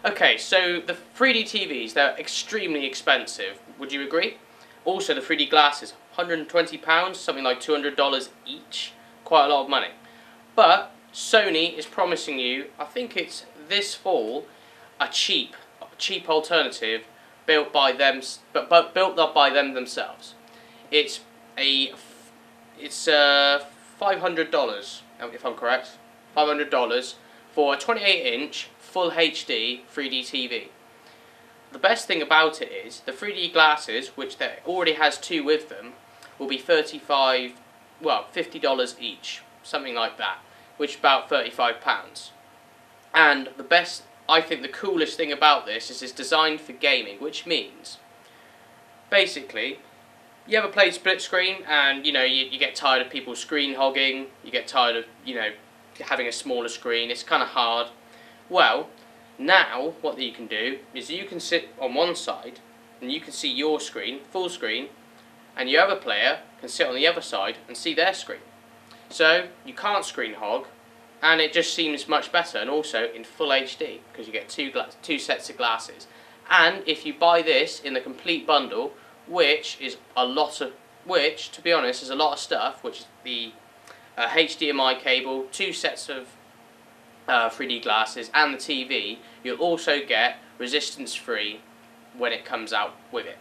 Okay, so the 3D TVs, they're extremely expensive. Would you agree? Also, the 3D glasses, £120, something like $200 each. Quite a lot of money. But Sony is promising you, I think it's this fall, a cheap alternative built by them, but built up by them themselves. It's $500, if I'm correct, $500 for a 28-inch full HD 3D TV. The best thing about it is the 3D glasses, which there already has two with them, will be $50 each, something like that, which is about £35. And the best, I think the coolest thing about this is it's designed for gaming, which means basically you ever played split screen and you get tired of people screen hogging, you get tired of having a smaller screen, it's kind of hard. Well, now what you can do is you can sit on one side and you can see your screen, full screen, and your other player can sit on the other side and see their screen. So you can't screen hog, and it just seems much better, and also in full HD because you get two sets of glasses. And if you buy this in the complete bundle, which to be honest is a lot of stuff, which is the HDMI cable, two sets of 3D glasses and the TV, you'll also get resistance free when it comes out with it.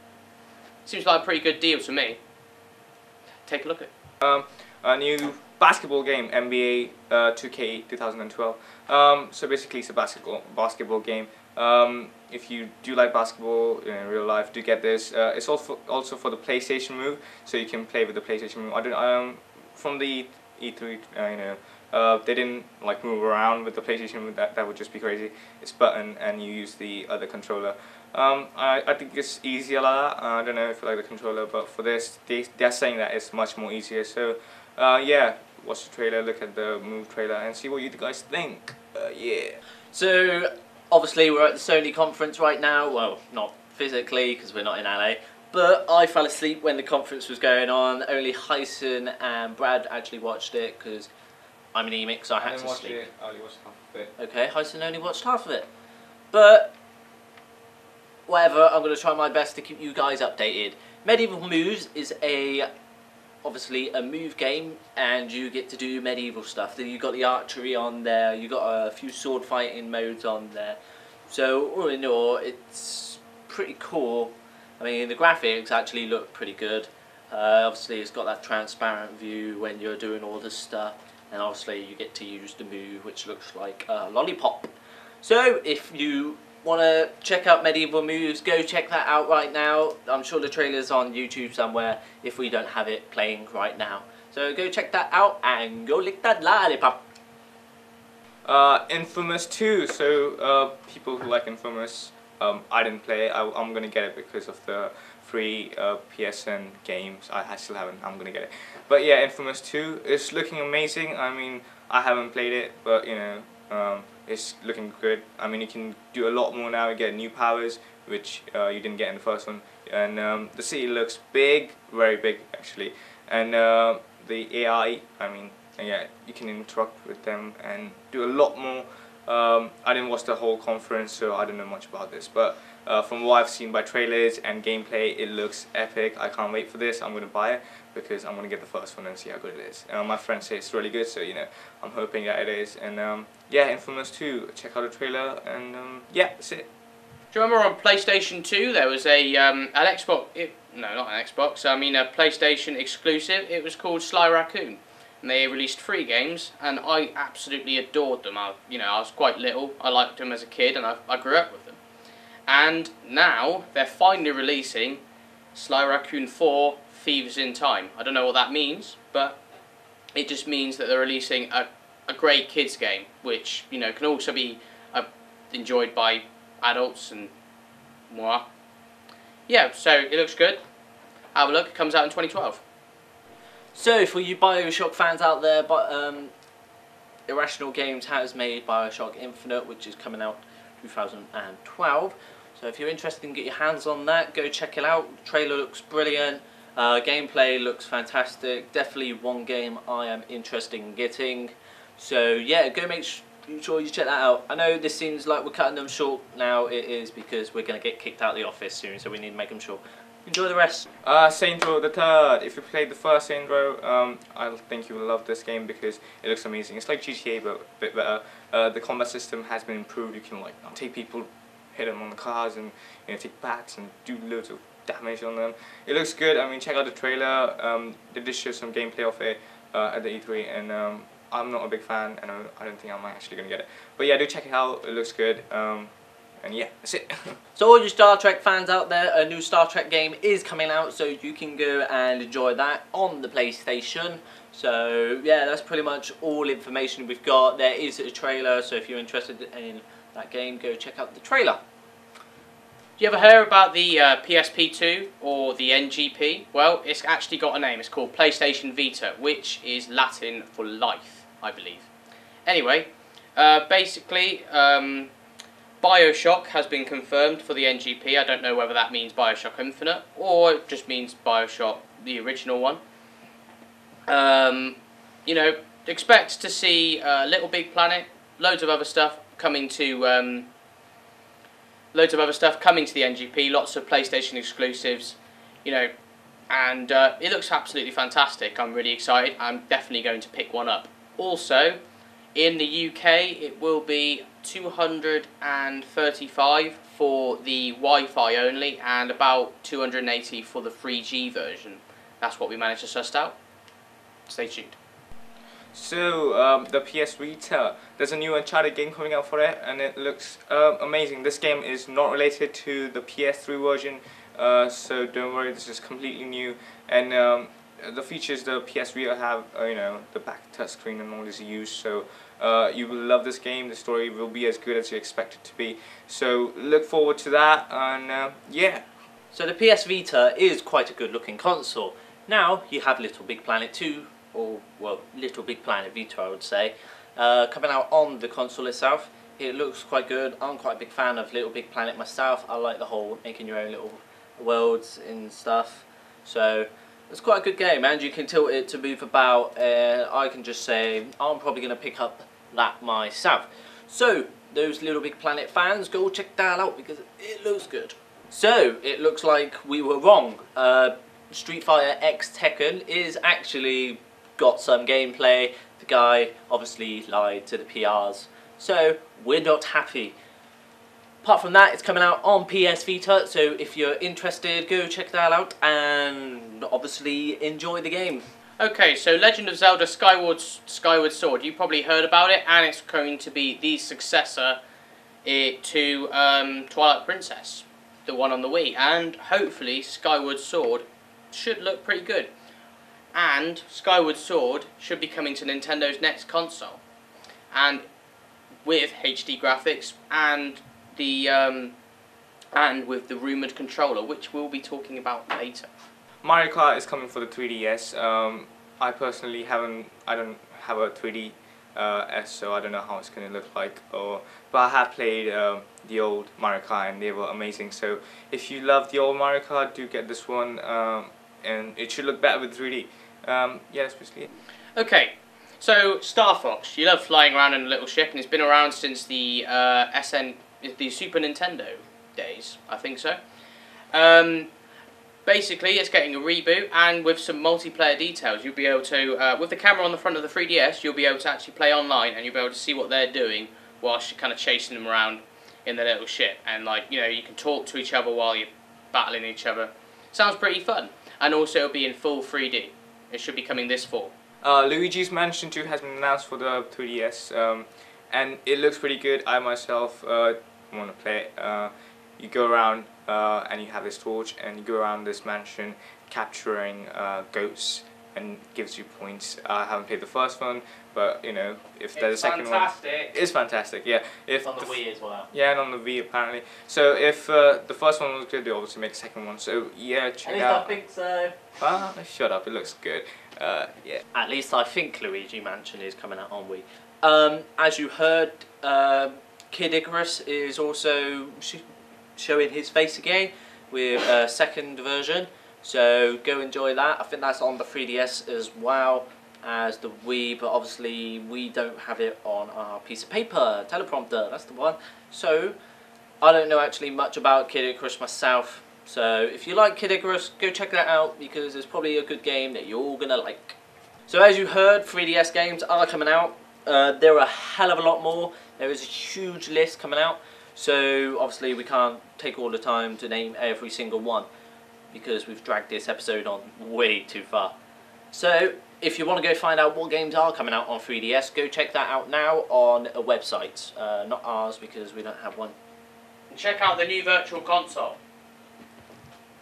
Seems like a pretty good deal to me. Take a look at it. A new basketball game, NBA 2K 2012. So basically it's a basketball game. If you do like basketball in real life, do get this. It's also for the PlayStation Move, so you can play with the PlayStation Move. I don't from the E3, they didn't like move around with the PlayStation Move. That would just be crazy. It's button and you use the other controller. I think it's easier like that. I don't know if you like the controller, but for this, they're saying that it's much more easier. So yeah, watch the trailer, look at the Move trailer, and see what you guys think. Yeah. So obviously we're at the Sony conference right now. Well, not physically because we're not in LA. But I fell asleep when the conference was going on. Only Hyson and Brad actually watched it because I'm anemic, so I had to sleep. I only watched half of it. Okay, Hyson only watched half of it. But whatever, I'm going to try my best to keep you guys updated. Medieval Moves is obviously a move game, and you get to do medieval stuff. Then you got the archery on there. You got a few sword fighting modes on there. So all in all, it's pretty cool. I mean, the graphics actually look pretty good. Obviously, it's got that transparent view when you're doing all this stuff, and obviously you get to use the move, which looks like a lollipop. So if you want to check out Medieval Moves, go check that out right now. I'm sure the trailer's on YouTube somewhere if we don't have it playing right now. So go check that out and go lick that lollipop. Infamous 2, so people who like Infamous, I didn't play it. I'm gonna get it because of the free PSN games. I still haven't. I'm gonna get it. But yeah, Infamous 2 is looking amazing. I mean, I haven't played it, but it's looking good. I mean, you can do a lot more now. You get new powers, which you didn't get in the first one. And the city looks big, very big actually. And the AI, I mean, yeah, you can interact with them and do a lot more. I didn't watch the whole conference, so I don't know much about this, but from what I've seen by trailers and gameplay, it looks epic. I can't wait for this. I'm going to buy it because I'm going to get the first one and see how good it is. My friends say it's really good, so I'm hoping that it is. And yeah, Infamous 2, check out the trailer, and yeah, that's it. Do you remember on PlayStation 2 there was an Xbox, no not an Xbox, I mean a PlayStation exclusive. It was called Sly Raccoon. And they released 3 games, and I absolutely adored them. I was quite little, I liked them as a kid, and I grew up with them. And now they're finally releasing Sly Raccoon 4 Thieves in Time. I don't know what that means, but it just means that they're releasing a great kids game, which can also be enjoyed by adults and moi. Yeah, so it looks good. Have a look. It comes out in 2012. So for you Bioshock fans out there, Irrational Games has made Bioshock Infinite, which is coming out 2012. So if you're interested in getting your hands on that, go check it out. The trailer looks brilliant. Gameplay looks fantastic. Definitely one game I am interested in getting. So yeah, go be sure you check that out. I know this seems like we're cutting them short now. It is because we're going to get kicked out of the office soon, so we need to make them short. Enjoy the rest. Saints Row the Third. If you played the first Saints Row, I think you will love this game because it looks amazing. It's like GTA but a bit better. The combat system has been improved. You can like take people, hit them on the cars, and take bats and do loads of damage on them. It looks good. I mean, check out the trailer. They did show some gameplay of it at the E3, and I'm not a big fan, and I don't think I'm actually gonna get it. But yeah, do check it out. It looks good. And yeah, that's it. So all you Star Trek fans out there, a new Star Trek game is coming out, so you can go and enjoy that on the PlayStation. So yeah, that's pretty much all information we've got. There is a trailer, so if you're interested in that game, go check out the trailer. Do you ever hear about the PSP2 or the NGP? Well, it's actually got a name. It's called PlayStation Vita, which is Latin for life, I believe. Anyway, basically, BioShock has been confirmed for the NGP. I don't know whether that means BioShock Infinite or it just means BioShock, the original one. You know, expect to see Little Big Planet, loads of other stuff coming to the NGP. Lots of PlayStation exclusives, you know, and it looks absolutely fantastic. I'm really excited. I'm definitely going to pick one up. Also, in the UK, it will be $235 for the Wi-Fi only, and about $280 for the 3G version. That's what we managed to suss out. Stay tuned. So, the PS Vita, there's a new Uncharted game coming out for it, and it looks amazing. This game is not related to the PS3 version, so don't worry, this is completely new. And the features the PS Vita have, you know, the back touchscreen and all is used, so you will love this game. The story will be as good as you expect it to be. So look forward to that, and yeah. So the PS Vita is quite a good looking console. Now you have Little Big Planet 2, or well, Little Big Planet Vita I would say, coming out on the console itself. It looks quite good. I'm quite a big fan of Little Big Planet myself. I like the whole making your own little worlds and stuff. So it's quite a good game, and you can tilt it to move about. I can just say I'm probably going to pick up that myself. So those Little Big Planet fans, go check that out because it looks good. So it looks like we were wrong. Street Fighter X Tekken is actually got some gameplay. The guy obviously lied to the PRs, so we're not happy. Apart from that, it's coming out on PS Vita, so if you're interested, go check that out and obviously enjoy the game. Okay, so Legend of Zelda Skyward Sword, you probably heard about it, and it's going to be the successor to Twilight Princess, the one on the Wii, and hopefully Skyward Sword should look pretty good. And Skyward Sword should be coming to Nintendo's next console, and with HD graphics and with the rumoured controller, which we'll be talking about later. Mario Kart is coming for the 3DS. I personally don't have a 3DS, so I don't know how it's going to look like. But I have played the old Mario Kart, and they were amazing. So if you love the old Mario Kart, do get this one, and it should look better with 3D. Yeah, that's basically it. Okay, so Star Fox, you love flying around in a little ship, and it's been around since the the Super Nintendo days, I think so. Basically, it's getting a reboot, and with some multiplayer details, you'll be able to, with the camera on the front of the 3DS, you'll be able to actually play online, and you'll be able to see what they're doing whilst you're kind of chasing them around in the little ship. And like, you know, you can talk to each other while you're battling each other. Sounds pretty fun. And also, it'll be in full 3D. It should be coming this fall. Luigi's Mansion 2 has been announced for the 3DS, and it looks pretty good. I myself want to play it. You go around and you have this torch, and you go around this mansion capturing goats, and gives you points. I haven't played the first one, but you know, if there's a second one, it's fantastic. Yeah, if on the Wii as well. Yeah, and on the Wii apparently. So if the first one was good, they obviously make a second one. So yeah, check it out. At least I think so. Ah, shut up! It looks good. Yeah. At least I think Luigi Mansion is coming out on Wii. As you heard, Kid Icarus is also showing his face again with a second version. So go enjoy that. I think that's on the 3DS as well. as the Wii, but obviously we don't have it on our piece of paper, teleprompter, that's the one. So I don't know actually much about Kid Icarus myself, so if you like Kid Icarus, go check that out because it's probably a good game that you're all gonna like. So as you heard, 3DS games are coming out. There are a hell of a lot more. There is a huge list coming out, so obviously we can't take all the time to name every single one because we've dragged this episode on way too far. So if you want to go find out what games are coming out on 3DS, go check that out now on a website, not ours because we don't have one. And check out the new Virtual Console.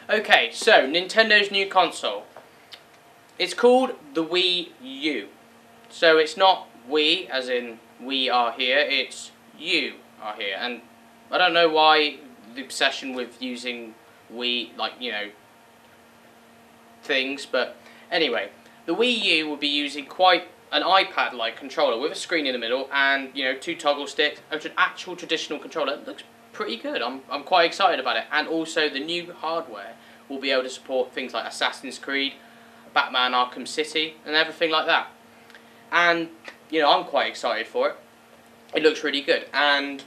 Okay, so Nintendo's new console. It's called the Wii U. So it's not we, as in we are here, it's you are here. And I don't know why the obsession with using we, like, you know, things, but anyway, the Wii U will be using quite an iPad-like controller with a screen in the middle and, you know, 2 toggle sticks, an actual traditional controller. It looks pretty good. I'm quite excited about it. And also the new hardware will be able to support things like Assassin's Creed, Batman Arkham City, and everything like that. And, you know, I'm quite excited for it. It looks really good. And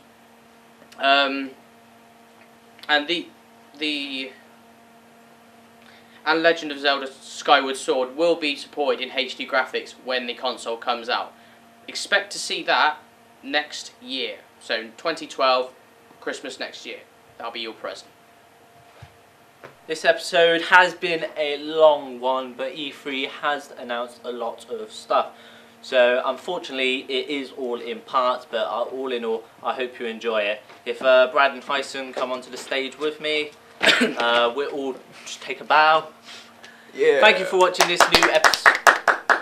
Legend of Zelda Skyward Sword will be supported in HD graphics when the console comes out. Expect to see that next year. So 2012, Christmas next year. That'll be your present. This episode has been a long one, but E3 has announced a lot of stuff. So unfortunately it is all in parts, but all in all I hope you enjoy it. If Brad and Hyson come onto the stage with me, we'll all just take a bow. Yeah. Thank you for watching this new episode.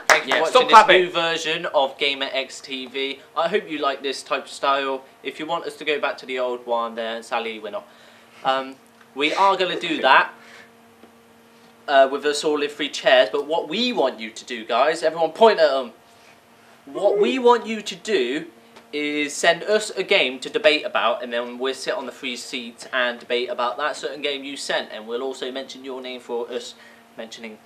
Thank you for watching this new version of GXTV. I hope you like this type of style. If you want us to go back to the old one, then Sally, we're not. We are going to do that with us all in 3 chairs, but what we want you to do, guys, everyone point at them. What we want you to do is send us a game to debate about, and then we'll sit on the 3 seats and debate about that certain game you sent, and we'll also mention your name for us mentioning,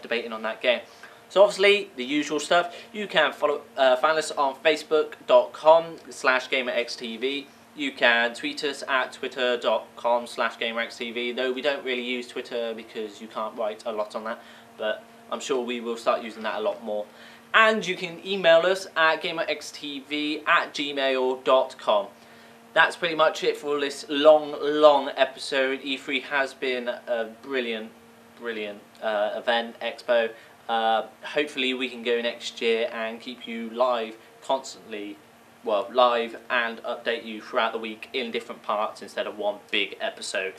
debating on that game. So obviously, the usual stuff, you can find us on facebook.com/GamerXTV. You can tweet us at twitter.com/GamerXTV, though we don't really use Twitter because you can't write a lot on that, but I'm sure we will start using that a lot more. And you can email us at gamerxtv@gmail.com. That's pretty much it for this long episode. E3 has been a brilliant event, expo. Hopefully we can go next year and keep you live constantly. Well, live and update you throughout the week in different parts instead of one big episode.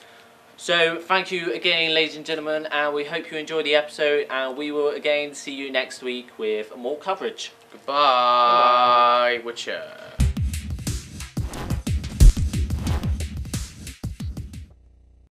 So thank you again, ladies and gentlemen, and we hope you enjoyed the episode, and we will again see you next week with more coverage. Goodbye, Witcher.